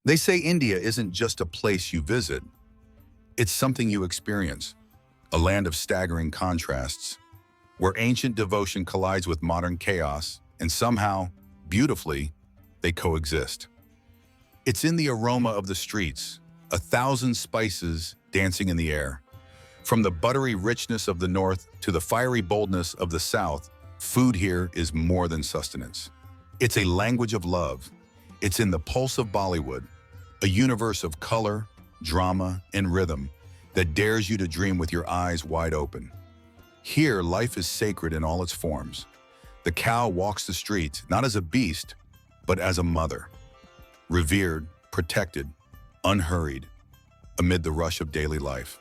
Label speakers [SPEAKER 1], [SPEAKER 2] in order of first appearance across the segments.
[SPEAKER 1] They say India isn't just a place you visit, it's something you experience, a land of staggering contrasts, where ancient devotion collides with modern chaos, and somehow, beautifully, they coexist. It's in the aroma of the streets, a thousand spices dancing in the air. From the buttery richness of the north to the fiery boldness of the south, food here is more than sustenance. It's a language of love. It's in the pulse of Bollywood, a universe of color, drama, and rhythm that dares you to dream with your eyes wide open. Here, life is sacred in all its forms. The cow walks the streets not as a beast, but as a mother, revered, protected, unhurried, amid the rush of daily life.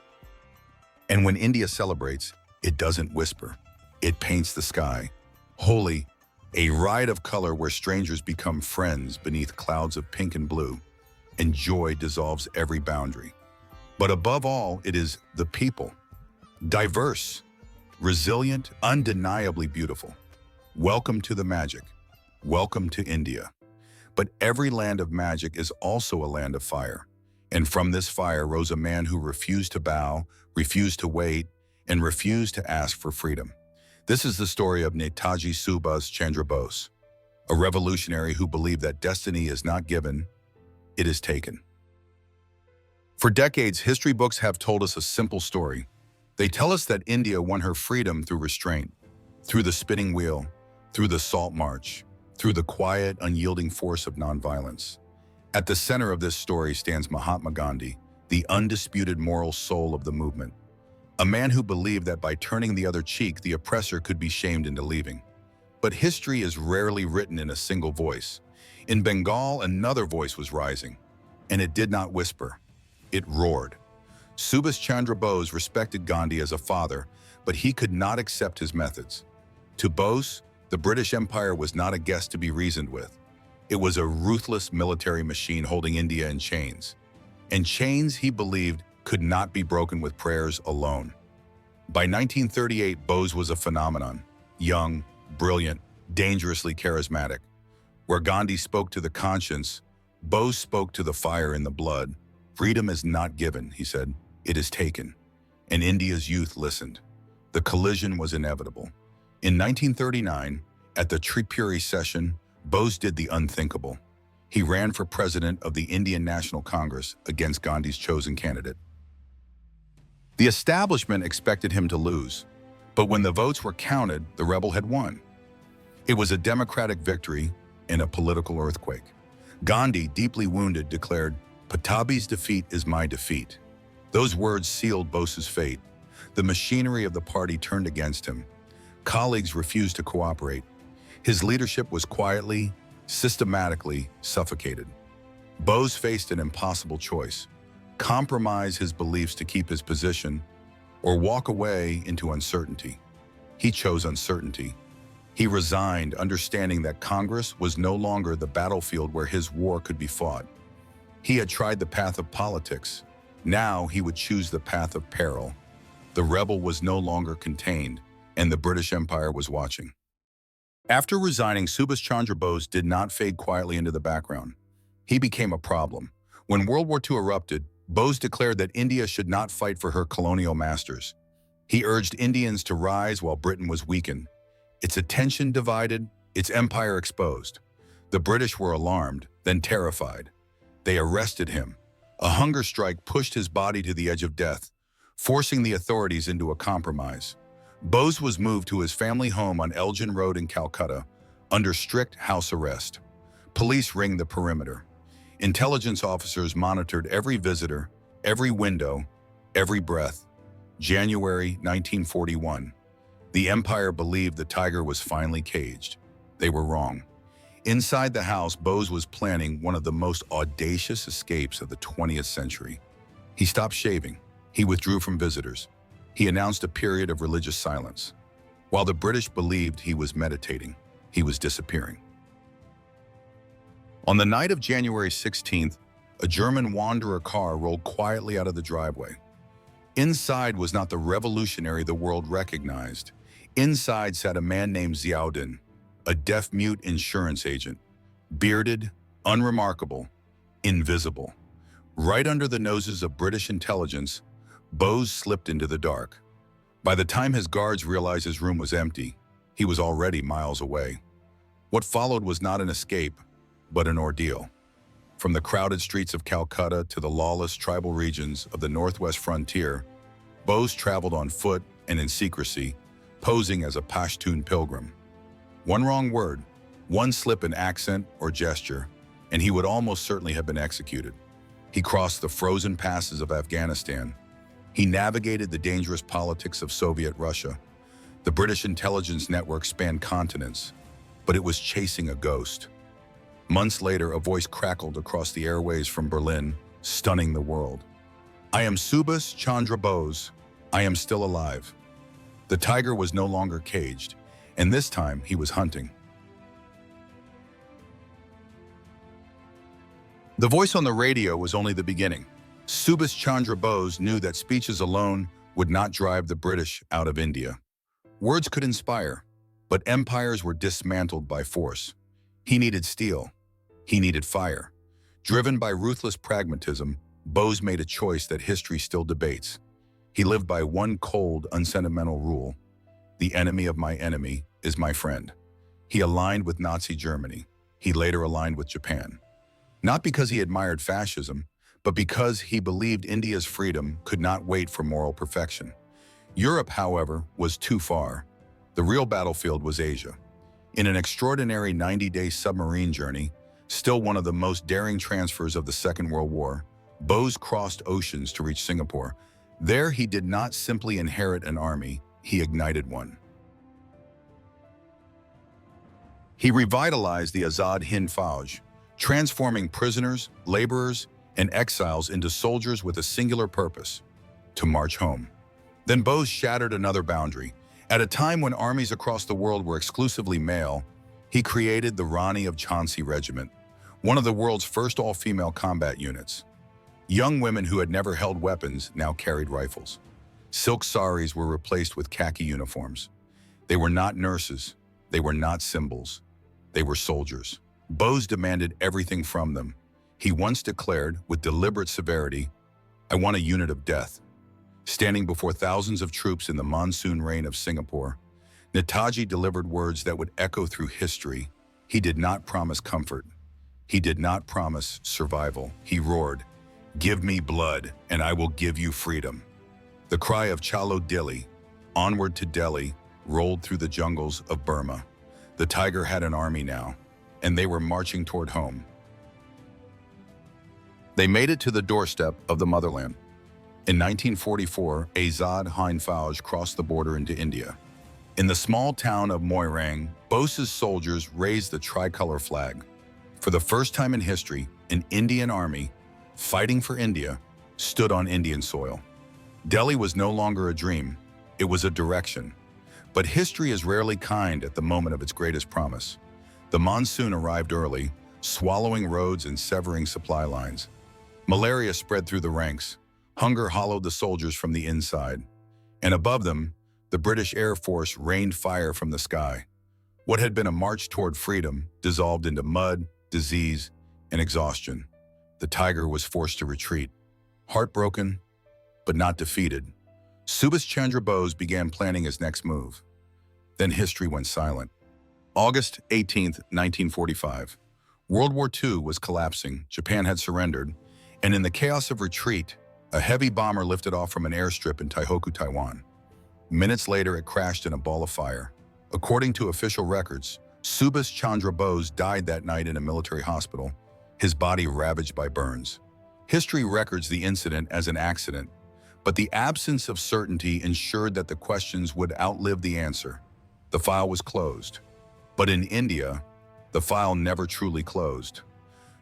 [SPEAKER 1] And when India celebrates, it doesn't whisper. It paints the sky. Holi, a riot of color where strangers become friends beneath clouds of pink and blue, and joy dissolves every boundary. But above all, it is the people. Diverse, resilient, undeniably beautiful. Welcome to the magic. Welcome to India. But every land of magic is also a land of fire. And from this fire rose a man who refused to bow, refused to wait, and refused to ask for freedom. This is the story of Netaji Subhas Chandra Bose, a revolutionary who believed that destiny is not given, it is taken. For decades, history books have told us a simple story. They tell us that India won her freedom through restraint, through the spinning wheel, through the salt march, through the quiet, unyielding force of nonviolence. At the center of this story stands Mahatma Gandhi, the undisputed moral soul of the movement. A man who believed that by turning the other cheek, the oppressor could be shamed into leaving. But history is rarely written in a single voice. In Bengal, another voice was rising, and it did not whisper. It roared. Subhas Chandra Bose respected Gandhi as a father, but he could not accept his methods. To Bose, the British Empire was not a guest to be reasoned with. It was a ruthless military machine holding India in chains. And chains, he believed, could not be broken with prayers alone. By 1938, Bose was a phenomenon. Young, brilliant, dangerously charismatic. Where Gandhi spoke to the conscience, Bose spoke to the fire in the blood. Freedom is not given, he said. It is taken. And India's youth listened. The collision was inevitable. In 1939, at the Tripuri session, Bose did the unthinkable. He ran for president of the Indian National Congress against Gandhi's chosen candidate. The establishment expected him to lose, but when the votes were counted, the rebel had won. It was a democratic victory and a political earthquake. Gandhi, deeply wounded, declared, "Patabi's defeat is my defeat." Those words sealed Bose's fate. The machinery of the party turned against him. Colleagues refused to cooperate. His leadership was quietly, systematically suffocated. Bose faced an impossible choice: compromise his beliefs to keep his position, or walk away into uncertainty. He chose uncertainty. He resigned, understanding that Congress was no longer the battlefield where his war could be fought. He had tried the path of politics. Now he would choose the path of peril. The rebel was no longer contained, and the British Empire was watching. After resigning, Subhas Chandra Bose did not fade quietly into the background. He became a problem. When World War II erupted, Bose declared that India should not fight for her colonial masters. He urged Indians to rise while Britain was weakened. Its attention divided, its empire exposed. The British were alarmed, then terrified. They arrested him. A hunger strike pushed his body to the edge of death, forcing the authorities into a compromise. Bose was moved to his family home on Elgin Road in Calcutta, under strict house arrest. Police ringed the perimeter. Intelligence officers monitored every visitor, every window, every breath. January 1941. The empire believed the tiger was finally caged. They were wrong. Inside the house, Bose was planning one of the most audacious escapes of the 20th century. He stopped shaving. He withdrew from visitors. He announced a period of religious silence. While the British believed he was meditating, he was disappearing. On the night of January 16th, a German Wanderer car rolled quietly out of the driveway. Inside was not the revolutionary the world recognized. Inside sat a man named Ziauddin, a deaf-mute insurance agent, bearded, unremarkable, invisible. Right under the noses of British intelligence, Bose slipped into the dark. By the time his guards realized his room was empty, he was already miles away. What followed was not an escape, but an ordeal. From the crowded streets of Calcutta to the lawless tribal regions of the northwest frontier, Bose traveled on foot and in secrecy, posing as a Pashtun pilgrim. One wrong word, one slip in accent or gesture, and he would almost certainly have been executed. He crossed the frozen passes of Afghanistan. He navigated the dangerous politics of Soviet Russia. The British intelligence network spanned continents, but it was chasing a ghost. Months later, a voice crackled across the airways from Berlin, stunning the world. "I am Subhas Chandra Bose. I am still alive." The tiger was no longer caged, and this time he was hunting. The voice on the radio was only the beginning. Subhas Chandra Bose knew that speeches alone would not drive the British out of India. Words could inspire, but empires were dismantled by force. He needed steel. He needed fire. Driven by ruthless pragmatism, Bose made a choice that history still debates. He lived by one cold, unsentimental rule: the enemy of my enemy is my friend. He aligned with Nazi Germany. He later aligned with Japan. Not because he admired fascism, but because he believed India's freedom could not wait for moral perfection. Europe, however, was too far. The real battlefield was Asia. In an extraordinary 90-day submarine journey, still one of the most daring transfers of the Second World War, Bose crossed oceans to reach Singapore. There, he did not simply inherit an army, he ignited one. He revitalized the Azad Hind Fauj, transforming prisoners, laborers, and exiles into soldiers with a singular purpose: to march home. Then Bose shattered another boundary. At a time when armies across the world were exclusively male, he created the Rani of Jhansi Regiment, one of the world's first all-female combat units. Young women who had never held weapons now carried rifles. Silk saris were replaced with khaki uniforms. They were not nurses. They were not symbols. They were soldiers. Bose demanded everything from them. He once declared, with deliberate severity, "I want a unit of death." Standing before thousands of troops in the monsoon rain of Singapore, Netaji delivered words that would echo through history. He did not promise comfort. He did not promise survival. He roared, "Give me blood, and I will give you freedom." The cry of Chalo Dilli, onward to Delhi, rolled through the jungles of Burma. The tiger had an army now, and they were marching toward home. They made it to the doorstep of the motherland. In 1944, Azad Hind Fauj crossed the border into India. In the small town of Moirang, Bose's soldiers raised the tricolor flag. For the first time in history, an Indian army, fighting for India, stood on Indian soil. Delhi was no longer a dream, it was a direction. But history is rarely kind at the moment of its greatest promise. The monsoon arrived early, swallowing roads and severing supply lines. Malaria spread through the ranks. Hunger hollowed the soldiers from the inside. And above them, the British Air Force rained fire from the sky. What had been a march toward freedom dissolved into mud, disease, and exhaustion. The tiger was forced to retreat. Heartbroken, but not defeated, Subhas Chandra Bose began planning his next move. Then history went silent. August 18, 1945. World War II was collapsing, Japan had surrendered, and in the chaos of retreat, a heavy bomber lifted off from an airstrip in Taihoku, Taiwan. Minutes later, it crashed in a ball of fire. According to official records, Subhas Chandra Bose died that night in a military hospital, his body ravaged by burns. History records the incident as an accident, but the absence of certainty ensured that the questions would outlive the answer. The file was closed. But in India, the file never truly closed.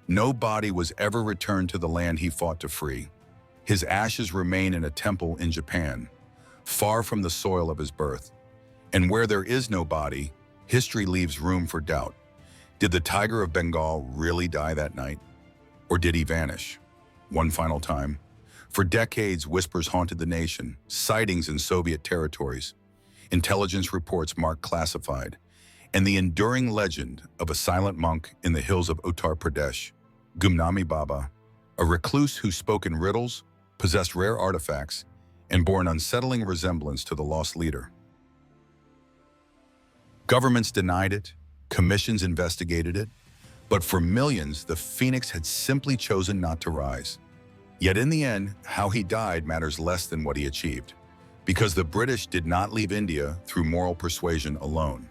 [SPEAKER 1] No body was ever returned to the land he fought to free. His ashes remain in a temple in Japan, far from the soil of his birth. And where there is no body, history leaves room for doubt. Did the tiger of Bengal really die that night? Or did he vanish? One final time. For decades, whispers haunted the nation, sightings in Soviet territories, intelligence reports marked classified, and the enduring legend of a silent monk in the hills of Uttar Pradesh, Gumnami Baba, a recluse who spoke in riddles, possessed rare artifacts, and bore an unsettling resemblance to the lost leader. Governments denied it, commissions investigated it, but for millions, the phoenix had simply chosen not to rise. Yet in the end, how he died matters less than what he achieved, because the British did not leave India through moral persuasion alone.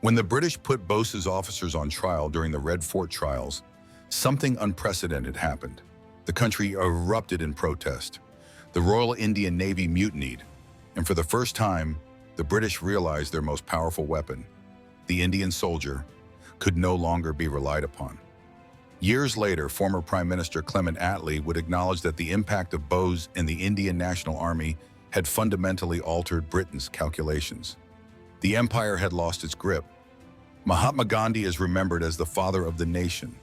[SPEAKER 1] When the British put Bose's officers on trial during the Red Fort trials, something unprecedented happened. The country erupted in protest. The Royal Indian Navy mutinied, and for the first time, the British realized their most powerful weapon, the Indian soldier, could no longer be relied upon. Years later, former Prime Minister Clement Attlee would acknowledge that the impact of Bose and the Indian National Army had fundamentally altered Britain's calculations. The empire had lost its grip. Mahatma Gandhi is remembered as the father of the nation,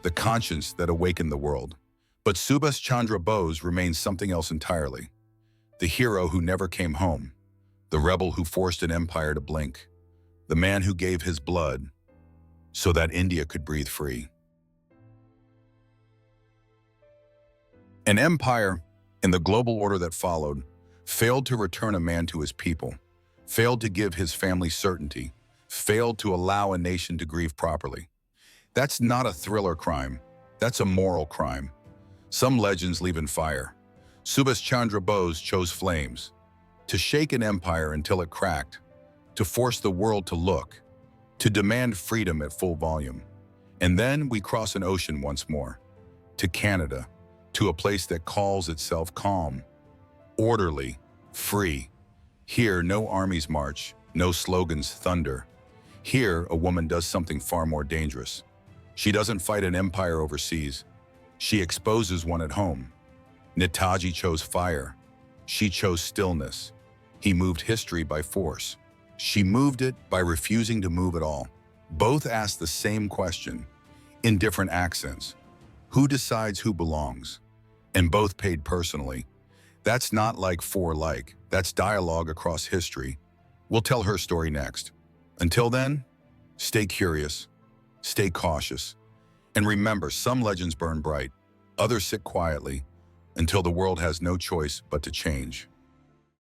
[SPEAKER 1] the conscience that awakened the world. But Subhas Chandra Bose remains something else entirely. The hero who never came home, the rebel who forced an empire to blink, the man who gave his blood so that India could breathe free. An empire, in the global order that followed, failed to return a man to his people, failed to give his family certainty, failed to allow a nation to grieve properly. That's not a thriller crime, that's a moral crime. Some legends leave in fire. Subhas Chandra Bose chose flames, to shake an empire until it cracked, to force the world to look, to demand freedom at full volume. And then we cross an ocean once more, to Canada, to a place that calls itself calm, orderly, free. Here, no armies march, no slogans thunder. Here, a woman does something far more dangerous. She doesn't fight an empire overseas. She exposes one at home. Netaji chose fire. She chose stillness. He moved history by force. She moved it by refusing to move at all. Both asked the same question, in different accents. Who decides who belongs? And both paid personally. That's not like for like. That's dialogue across history. We'll tell her story next. Until then, stay curious, stay cautious, and remember, some legends burn bright, others sit quietly, until the world has no choice but to change.